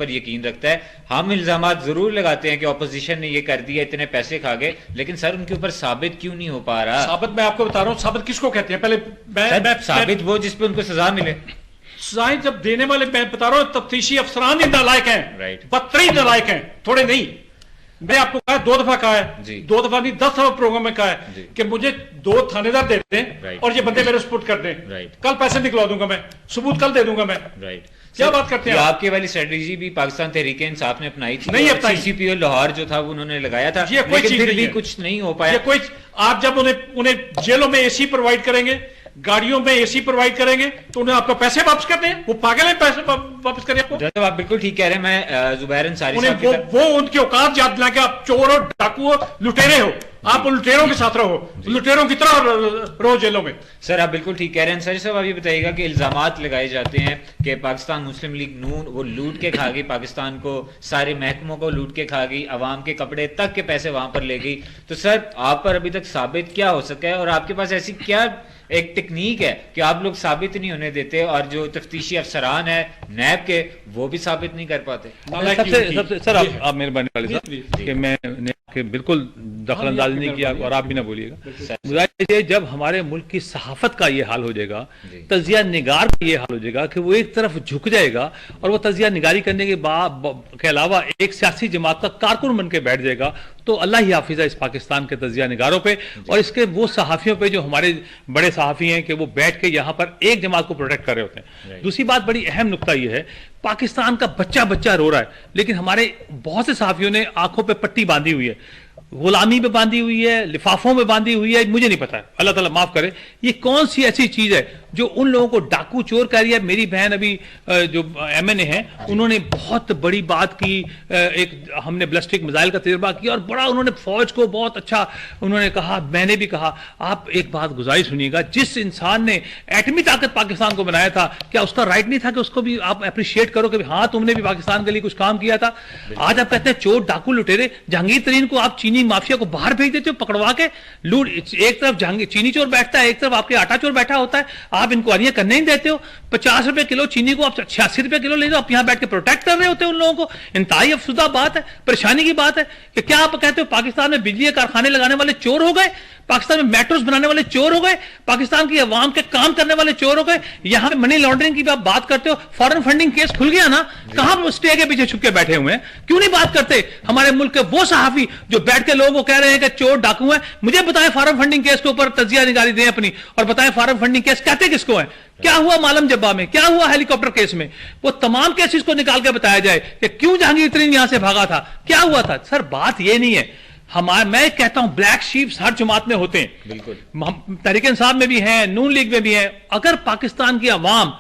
اوپر یقین رکھتا ہے. ہم الزامات ضرور لگاتے ہیں کہ اپوزیشن نے یہ کر دیا, اتنے پیسے کھا گئے, لیکن سر ان کے اوپر ثابت کیوں نہیں ہو پا رہا؟ ثابت میں آپ کو بتا رہا ہوں, ثابت کس کو کہتے ہیں پہلے ثابت وہ جس پہ ان کو سزا ملے. سزائیں جب دینے والے, میں بتا رہا ہوں تفتیشی افسران ہی نالائق ہیں, بدترین نالائق ہیں, تھوڑے نہیں. میں آپ کو کہا 2 دفعہ کہا ہے, 2 دفعہ نہیں 10 دفعہ پروگرام میں کہا ہے کہ مجھے 2 تھانے دار دے دیں اور یہ بندے میرے سپورٹ کر دیں, کل پیسے نکلوا دوں گا میں, ثبوت کل دے دوں گا میں. کیا بات کرتے ہیں آپ کے والی اسٹریٹجی بھی پاکستان تحریک انصاف نے اپنائی تھی, نہیں اپنائی. سی پی او لاہور جو تھا وہ انہوں نے لگایا تھا, یہ کوئی چیز بھی کچھ نہیں ہو پایا. کوئی آپ جب انہیں جیلوں میں اے سی پرووائڈ کریں گے, گاڑیوں میں اے سی پرووائڈ کریں گے, تو انہیں آپ کو پیسے واپس کرنے ہیں. وہ پاگل ہیں پیسے واپس کریں آپ کو. آپ بالکل ٹھیک کہہ رہے ہیں. میں زبیر انصاری صاحب وہ ان کی اوقات یاد دلا کہ آپ چور ہو, ڈاکو ہو, لٹیرے ہو, آپ لٹیروں کے ساتھ رہو, لٹیروں کی طرح رہو جیلوں میں. سر آپ بالکل ٹھیک کہہ رہے ہیں. انصاری صاحب آپ یہ بتائیے گا کہ الزامات لگائے جاتے ہیں کہ پاکستان مسلم لیگ نون وہ لوٹ کے کھا گئی پاکستان کو, سارے محکموں کو لوٹ کے کھا گئی, عوام کے کپڑے تک کے پیسے وہاں پر لے گئی. تو سر آپ پر ابھی تک ثابت کیا ہو سکا ہے, اور آپ کے پاس ایسی کیا ایک ٹیکنیک ہے کہ آپ لوگ ثابت نہیں ہونے دیتے, اور جو تفتیشی افسران ہیں نیب کے وہ بھی ثابت نہیں کر پاتے؟ سر آپ مہربانی والے صاحب کہ میں نے بالکل دخل اندازی نہیں کیا, اور آپ بھی نہ بولیے گا. جب ہمارے ملک کی صحافت کا یہ حال ہو جائے گا, تجزیہ نگار کا یہ حال ہو جائے گا کہ وہ ایک طرف جھک جائے گا اور وہ تجزیہ نگاری کرنے کے علاوہ ایک سیاسی جماعت کا کارکن بن کے بیٹھ جائے گا, تو اللہ ہی حافظ ہے اس پاکستان کے تجزیہ نگاروں پہ اور اس کے وہ صحافیوں پہ جو ہمارے بڑے صحافی ہیں کہ وہ بیٹھ کے یہاں پر ایک جماعت کو پروٹیکٹ کر رہے ہوتے ہیں. دوسری بات بڑی اہم نقطہ یہ ہے, پاکستان کا بچہ رو رہا ہے, لیکن ہمارے بہت سے صحافیوں نے آنکھوں پہ پٹی باندھی ہوئی ہے, غلامی پہ باندھی ہوئی ہے, لفافوں میں باندھی ہوئی ہے, مجھے نہیں پتا ہے, اللہ تعالیٰ معاف کرے. یہ کون سی ایسی چیز ہے جو ان لوگوں کو ڈاکو چور کہہ رہی ہے؟ میری بہن ابھی جو ایم این اے ہیں انہوں نے بہت بڑی بات کی, ایک ہم نے بلسٹک میزائل کا تجربہ کیا اور بڑا انہوں نے فوج کو بہت اچھا انہوں نے کہا. میں نے بھی کہا آپ ایک بات گزارش سنیے گا, جس انسان نے ایٹمی طاقت پاکستان کو بنایا تھا, کیا اس کا رائٹ نہیں تھا کہ اس کو بھی آپ اپریشیٹ کرو کہ ہاں تم نے بھی پاکستان کے لیے کچھ کام کیا تھا؟ آج آپ کہتے ہیں چور ڈاکو لٹیرے. جہانگیر ترین کو آپ چینی مافیا کو باہر بھیج دیتے ہو پکڑوا کے لوٹ, ایک طرف چینی چور بیٹھتا ہے, ایک طرف آپ کے آٹا چور بیٹھا ہوتا ہے, آپ انکوائریاں کرنے نہیں دیتے ہو. 50 روپے کلو چینی کو آپ 86 روپے کلو لے دو, آپ یہاں بیٹھ کے پروٹیکٹ کر رہے ہوتے ہیں ان لوگوں کو. انتہائی افسردہ بات ہے, پریشانی کی بات ہے کہ کیا آپ کہتے ہو پاکستان میں بجلی کے کارخانے لگانے والے چور ہو گئے, پاکستان میں میٹروز بنانے والے چور ہو گئے, پاکستان کی عوام کے کام کرنے والے چور ہو گئے. یہاں پہ منی لانڈرنگ کی آپ بات کرتے ہو, فارن فنڈنگ کیس کھل گیا نا, کہاں اسٹے کے پیچھے چھپ کے بیٹھے ہوئے ہیں, کیوں نہیں بات کرتے؟ ہمارے ملک کے وہ صحافی جو بیٹھ کے لوگوں کو کہہ رہے ہیں کہ چور ڈاکو ہیں, مجھے بتائیں فارن فنڈنگ کیس کے اوپر تجزیہ نگاری دیں اپنی, اور بتائیں فارن فنڈنگ کیس کہتے کس کو ہیں, کیا ہوا مالم جبا میں, کیا ہوا ہیلی کاپٹر کیس میں, وہ تمام کیسز کو نکال کے بتایا جائے کہ کیوں جہانگیر ترین یہاں سے بھاگا تھا, کیا ہوا تھا. سر بات یہ نہیں ہے, میں کہتا ہوں بلیک شیپس ہر جماعت میں ہوتے ہیں, بالکل تحریک انصاف میں بھی ہیں, نون لیگ میں بھی ہیں. اگر پاکستان کی عوام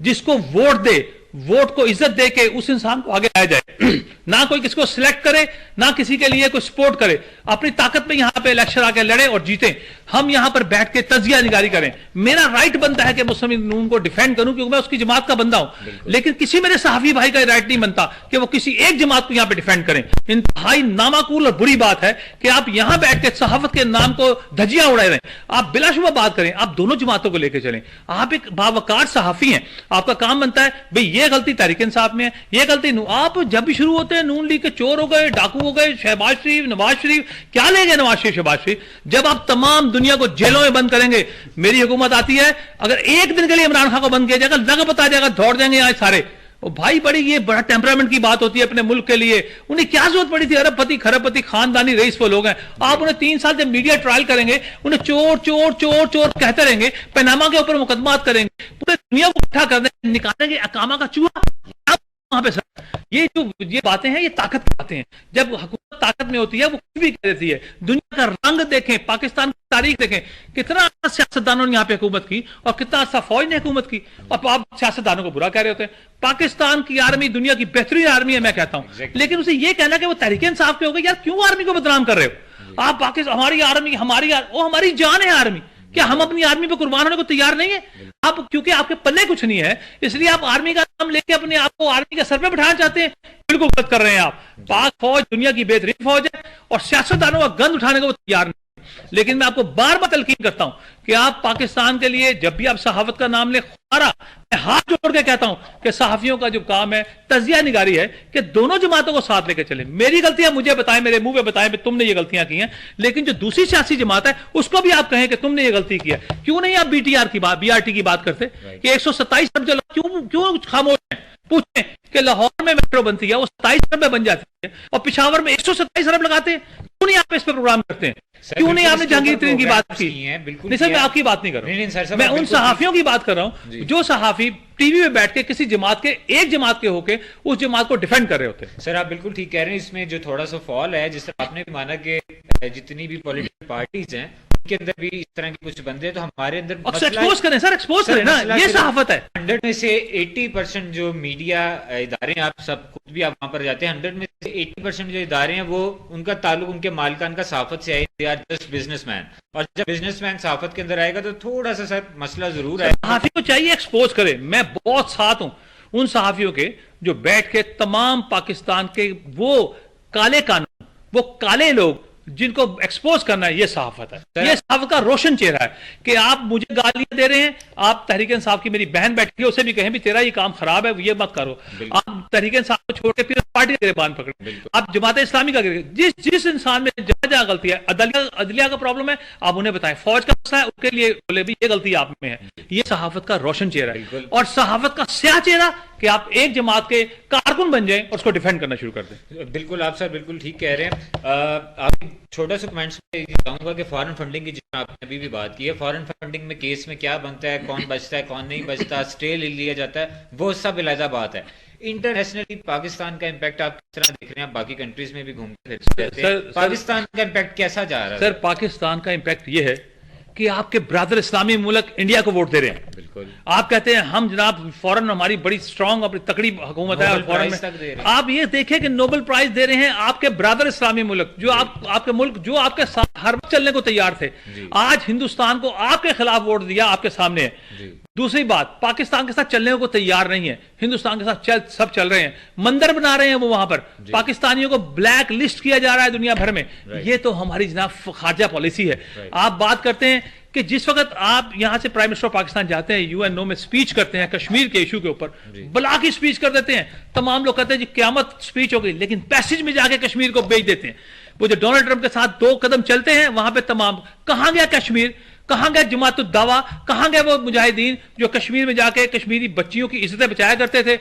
جس کو ووٹ دے, ووٹ کو عزت دے کے اس انسان کو آگے لایا جائے, نہ کوئی کسی کو سلیکٹ کرے, نہ کسی کے لیے کوئی سپورٹ کرے, اپنی طاقت میں یہاں پہ الیکشن آ کے لڑے اور جیتے, ہم یہاں پر بیٹھ کے تجزیہ نگاری کریں. میرا رائٹ بنتا ہے کہ مسلم نون کو ڈیفینڈ کروں کیونکہ میں اس کی جماعت کا بندہ ہوں, لیکن کسی میرے صحافی بھائی کا رائٹ نہیں بنتا کہ وہ کسی ایک جماعت کو یہاں پہ ڈیفینڈ کریں. انتہائی نامعقول اور بری بات ہے کہ آپ یہاں بیٹھ کے صحافت کے نام کو دھجیاں اڑائے رہے. آپ بلا شبہ بات کریں, آپ دونوں جماعتوں کو لے کے چلیں. آپ ایک باوقار صحافی ہیں, آپ کا کام بنتا ہے بھئی یہ غلطی تحریک انصاف میں ہے, یہ غلطی آپ جب بھی شروع ہوتے ہیں نون لیگ کے چور ہو گئے, ڈاکو ہو گئے, شہباز شریف, نواز شریف, کیا لے گئے نواز شریف, شہباز شریف؟ جب آپ تمام دنیا کو جیلوں میں بند کریں گے, میری حکومت آتی ہے, اگر ایک دن کے لیے عمران خان کو بند کیا جائے گا, لگ بتا جائے گا, دوڑ جائیں گے آج سارے. بھائی بڑی یہ بڑا ٹیمپرامنٹ کی بات ہوتی ہے اپنے ملک کے لیے. انہیں کیا ضرورت پڑی تھی؟ ارب پتی کھرب پتی خاندانی رئیس وہ لوگ ہیں. آپ انہیں 3 سال جب میڈیا ٹرائل کریں گے, انہیں چور چور چور چور کہتے رہیں گے, پیناما کے اوپر مقدمات کریں گے, پورے دنیا کو اکٹھا کر دیں, نکالیں گے اقامہ کا چوہا وہاں پہ. سر یہ باتیں ہیں, یہ طاقت کی باتیں ہیں. جب حکومت طاقت میں ہوتی ہے وہ کچھ بھی کہہ دیتی ہے. دنیا کا رنگ دیکھیں, پاکستان کی تاریخ دیکھیں, کتنا سیاستدانوں نے یہاں پہ حکومت کی اور کتنا اچھا فوج نے حکومت کی, اور آپ سیاستدانوں کو برا کہہ رہے ہوتے ہیں. پاکستان کی آرمی دنیا کی بہترین آرمی ہے میں کہتا ہوں, لیکن اسے یہ کہنا کہ وہ تحریک انصاف پہ ہو گئی, یار کیوں آرمی کو بدنام کر رہے ہو آپ؟ پاکستان ہماری آرمی, ہماری جان ہے آرمی, کیا ہم اپنی آرمی پہ قربان ہونے کو تیار نہیں ہے آپ؟ کیونکہ آپ کے پلے کچھ نہیں ہے اس لیے آپ آرمی کا نام لے کے اپنے آپ کو آرمی کے سر پہ بٹھانا چاہتے ہیں. بالکل غلط کر رہے ہیں آپ. پاک فوج دنیا کی بہترین فوج ہے اور سیاستدانوں کا گند اٹھانے کو وہ تیار نہیں. لیکن میں آپ کو بار بار تلقین کرتا ہوں کہ آپ پاکستان کے لیے جب بھی آپ صحافت کا نام لیں ہمارا, میں ہاتھ جوڑ کے کہتا ہوں کہ صحافیوں کا جو کام ہے تجزیہ نگاری ہے کہ دونوں جماعتوں کو ساتھ لے کے چلیں. میری غلطیاں مجھے بتائیں, میرے منہ پہ بتائیں کہ تم نے یہ غلطیاں کی ہیں, لیکن جو دوسری سیاسی جماعت ہے اس کو بھی آپ کہیں کہ تم نے یہ غلطی کی ہے. کیوں نہیں آپ بی آر ٹی کی بات کرتے کہ 127 ارب کیوں خاموش ہیں؟ پوچھیں کہ لاہور میں میٹرو بنتی ہے وہ 27 ارب میں بن جاتی ہے, اور پشاور میں 127 ارب لگاتے ہیں. کیوں نہیں آپ اس پہ پروگرام کرتے ہیں؟ کیوں نہیں آپ نے جہانگیر ترین کی بات کی؟ نہیں سر, میں آپ کی بات نہیں کر رہا ہوں, میں ان صحافیوں کی بات کر رہا ہوں جو صحافی ٹی وی میں بیٹھ کے کسی جماعت کے, ایک جماعت کے ہو کے اس جماعت کو ڈیفینڈ کر رہے ہوتے ہیں. سر آپ بالکل ٹھیک کہہ رہے ہیں. اس میں جو تھوڑا سا فال ہے, جس طرح آپ نے بھی مانا کہ جتنی بھی پولیٹیکل پارٹیز ہیں ان کے اندر بھی اس طرح کے کچھ بندے ہیں, تو ہمارے اندر ایکسپوز کریں سر, ایکسپوز کریں نا, یہ صحافت ہے. 100 میں سے 80% جو میڈیا ادارے ہیں, آپ سب خود بھی آپ وہاں پر جاتے ہیں, 100 میں سے 80% جو ادارے ہیں وہ ان کا تعلق ان کے مالکان کا صحافت سے ہے. They are just businessmen, اور جب بزنس مین صحافت کے اندر آئے گا تو تھوڑا سا سر مسئلہ ضرور ہے. صحافی کو چاہیے ایکسپوز کرے. میں بہت ساتھ ہوں ان صحافیوں کے جو بیٹھ کے تمام پاکستان کے وہ کالے قانون, وہ کالے لوگ جن کو ایکسپوز کرنا ہے, یہ صحافت ہے. یہ صحافت کا روشن چہرہ ہے کہ آپ مجھے گالیاں دے رہے ہیں, آپ تحریک انصاف کی میری بہن بیٹھی ہے اسے بھی کہیں بھی تیرا یہ کام خراب ہے, یہ مت کرو. آپ تحریک انصاف کو چھوڑ کے پھر پارٹی کے گریبان پکڑے, آپ جماعت اسلامی کا جس انسان میں جہاں جہاں غلطی ہے, عدلیہ کا پرابلم ہے آپ انہیں بتائیں, فوج کا مسئلہ ہے ان کے لیے بولے بھی یہ غلطی آپ میں ہے. یہ صحافت کا روشن چہرہ ہے, اور صحافت کا سیاہ چہرہ کہ آپ ایک جماعت کے کارکن بن جائیں اور اس کو ڈیفینڈ کرنا شروع کر دیں. بالکل آپ سر بالکل ٹھیک کہہ رہے ہیں. آپ چھوٹا سا کمنٹس میں چاہوں گا کہ فارن فنڈنگ کی جس میں آپ نے ابھی بھی بات کی ہے, فارن فنڈنگ میں کیس میں کیا بنتا ہے, کون بچتا ہے کون نہیں بچتا, اسٹے لے لیا جاتا ہے, وہ سب علیحدہ بات ہے. انٹرنیشنلی پاکستان کا امپیکٹ آپ کس طرح دیکھ رہے ہیں؟ آپ باقی کنٹریز میں بھی گھومتے رہتے ہیں, پاکستان کا امپیکٹ کیسا جا رہا ہے؟ سر پاکستان کا امپیکٹ یہ ہے کہ آپ کے برادر اسلامی ملک انڈیا کو ووٹ دے رہے ہیں. بالکل آپ کہتے ہیں ہم جناب فورن ہماری بڑی اسٹرانگ اپنی تکڑی حکومت ہے, اور فورن میں آپ یہ دیکھیں کہ نوبل پرائز دے رہے ہیں آپ کے برادر اسلامی ملک, جو آپ کے ملک جو آپ کے ساتھ ہر وقت چلنے کو تیار تھے, آج ہندوستان کو آپ کے خلاف ووٹ دیا, آپ کے سامنے ہے. دوسری بات, پاکستان کے ساتھ چلنے کو تیار نہیں ہے, ہندوستان کے ساتھ سب چل رہے ہیں, مندر بنا رہے ہیں وہ وہاں پر, پاکستانیوں کو بلیک لسٹ کیا جا رہا ہے دنیا بھر میں. یہ تو ہماری جناب خارجہ پالیسی ہے. آپ بات کرتے ہیں کہ جس وقت آپ یہاں سے پرائم منسٹر پاکستان جاتے ہیں UN میں سپیچ کرتے ہیں کشمیر کے ایشو کے اوپر, بلا کی سپیچ کر دیتے ہیں, تمام لوگ کہتے ہیں جی قیامت سپیچ ہو گئی, لیکن پیسج میں جا کے کشمیر کو بیچ دیتے ہیں. وہ جو ڈونلڈ ٹرمپ کے ساتھ 2 قدم چلتے ہیں وہاں پہ تمام, کہاں گیا کشمیر, کہاں گئے جماعت الدعوہ, کہاں گئے وہ مجاہدین جو کشمیر میں جا کے کشمیری بچیوں کی عزتیں بچایا کرتے تھے؟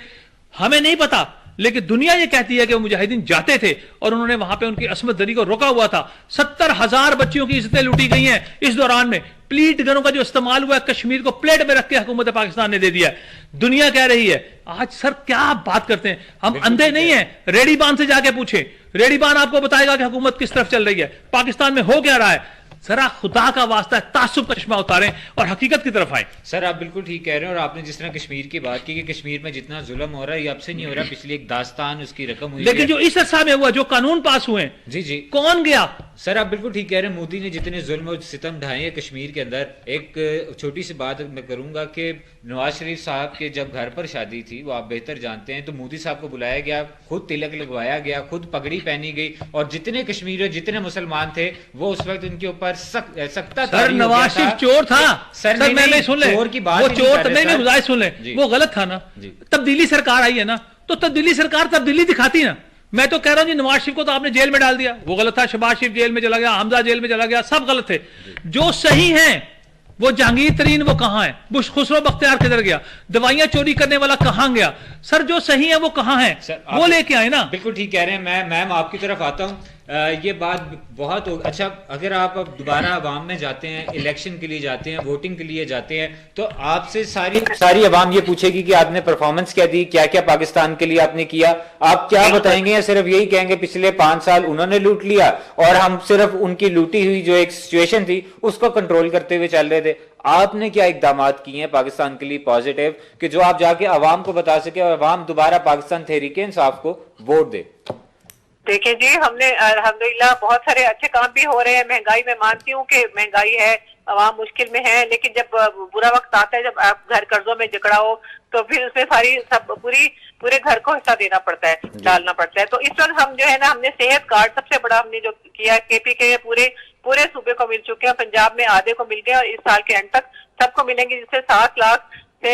ہمیں نہیں پتا, لیکن دنیا یہ کہتی ہے کہ وہ مجاہدین جاتے تھے اور انہوں نے وہاں پہ ان کی عصمت دری کو روکا ہوا تھا. 70,000 بچیوں کی عزتیں لوٹی گئی ہیں اس دوران میں. پلیٹ گنوں کا جو استعمال ہوا ہے کشمیر کو پلیٹ میں رکھ کے حکومت پاکستان نے دے دیا ہے. دنیا کہہ رہی ہے. آج سر کیا آپ بات کرتے ہیں, ہم اندھے نہیں ہیں. ریڈی بان سے جا کے پوچھیں, ریڈی بان آپ کو بتائے گا کہ حکومت کس طرف چل رہی ہے, پاکستان میں ہو کیا رہا ہے. ذرا خدا کا واسطہ ہے تعصب کا چشمہ اتاریں اور حقیقت کی طرف آئیں. سر آپ بالکل ٹھیک کہہ رہے ہیں, اور آپ نے جس طرح کشمیر کی بات کی کہ کشمیر میں جتنا ظلم ہو رہا ہے یہ اب سے نہیں ہو رہا, پچھلی ایک داستان اس کی رقم ہوئی, لیکن جو اس عرصہ میں ہوا, جو قانون پاس ہوئے ہیں, جی کون گیا؟ سر آپ بالکل ٹھیک کہہ رہے ہیں. مودی نے جتنے ظلم و ستم ڈھائے ہیں کشمیر کے اندر, ایک چھوٹی سی بات میں کروں گا کہ نواز شریف صاحب کے جب گھر پر شادی تھی, وہ آپ بہتر جانتے ہیں, تو مودی صاحب کو بلایا گیا, خود تلک لگوایا گیا, خود پگڑی پہنی گئی, اور جتنے کشمیری جتنے مسلمان تھے وہ اس وقت ان کے اوپر سخت. سر نواز شریف چور تھا. سر میں سن لیں, وہ چور میں گزارش سن لیں, وہ غلط تھا نا. تبدیلی سرکار آئی ہے نا, تو تبدیلی سرکار تبدیلی دکھاتی نا. میں تو کہہ رہا ہوں جی نواز شریف کو تو آپ نے جیل میں ڈال دیا, وہ غلط تھا. شہباز شریف جیل میں چلا گیا, حمزہ جیل میں چلا گیا, سب غلط تھے. جو صحیح ہیں وہ جہانگیر ترین وہ کہاں ہے, خسرو بختیار کدھر گیا, دوائیاں چوری کرنے والا کہاں گیا. سر جو صحیح ہے وہ کہاں ہیں, وہ لے کے آئے نا. بالکل ٹھیک کہہ رہے ہیں. میں آپ کی طرف آتا ہوں. یہ بات بہت اچھا, اگر آپ دوبارہ عوام میں جاتے ہیں, الیکشن کے لیے جاتے ہیں, ووٹنگ کے لیے جاتے ہیں, تو آپ سے ساری عوام یہ پوچھے گی کہ آپ نے پرفارمنس کیا دی, کیا کیا پاکستان کے لیے آپ نے کیا. آپ کیا بتائیں گے, یا صرف یہی کہیں گے پچھلے 5 سال انہوں نے لوٹ لیا اور ہم صرف ان کی لوٹی ہوئی جو ایک سچویشن تھی اس کو کنٹرول کرتے ہوئے چل رہے تھے. آپ نے کیا اقدامات کیے ہیں پاکستان کے لیے پازیٹیو کہ جو آپ جا کے عوام کو بتا سکے اور عوام دوبارہ پاکستان تحریک انصاف کو ووٹ دے؟ دیکھیں جی, ہم نے الحمدللہ بہت سارے اچھے کام بھی ہو رہے ہیں. مہنگائی میں مانتی ہوں کہ مہنگائی ہے, عوام مشکل میں ہے, لیکن جب برا وقت آتا ہے, جب آپ گھر قرضوں میں جکڑا ہو, تو پھر اس میں پورے گھر کو حصہ دینا پڑتا ہے, ڈالنا پڑتا ہے. تو اس وقت ہم جو ہے نا, ہم نے صحت کارڈ سب سے بڑا ہم نے جو کیا, KP کے پورے صوبے کو مل چکے ہیں. پنجاب میں آدھے کو مل گئے اور اس سال کے اینڈ تک سب کو ملیں گے, جس سے 7 لاکھ سے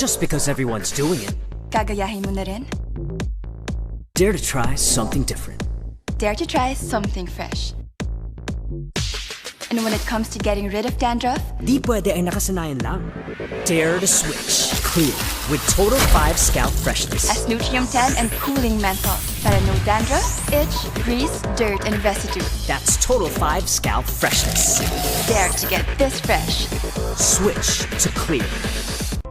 Just because everyone's doing it, gagayahin mo na rin? Dare to try something different. Dare to try something fresh. And when it comes to getting rid of dandruff, di pwede ay nakasanayan lang. Dare to switch. Clear with Total 5 Scalp Freshness. as Nutrium 10 and cooling menthol. Para no dandruff, itch, grease, dirt, and residue. That's Total 5 Scalp Freshness. Dare to get this fresh. Switch to clear.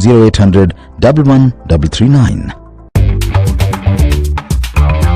0800 11 339।